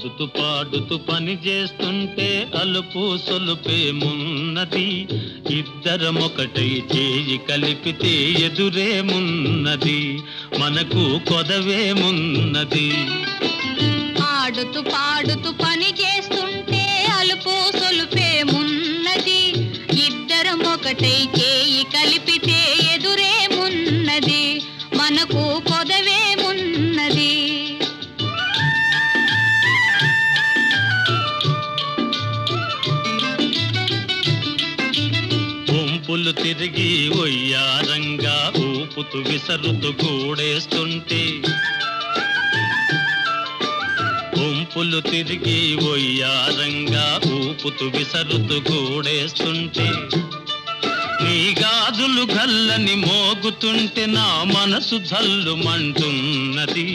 ఆడుతూ పాడుతూ పని చేస్తుంటే అలుపు సొలుపేమున్నది, ఇద్దరమొకటై చేయి కలిపితే ఎదురేమున్నది, మనకు కొదవేమున్నది. ఆడుతూ పాడుతూ పని చేస్తుంటే అలుపు సొలుపేమున్నది, ఇద్దరమొకటై చేయి కలిపితే ఎదురేమున్నది, మనకు కొదవేమున్నది. వంపులు తిరిగి ఒయ్యారంగా ఊపుతూ విసరుతూ గూడేస్తుంటే, వంపులు తిరిగి ఒయ్యారంగా ఊపుతూ విసరుతూ గూడేస్తుంటే, నీ గాజులు గల్లని మోగుతుంటే నా మనసు జల్లుమంటున్నది.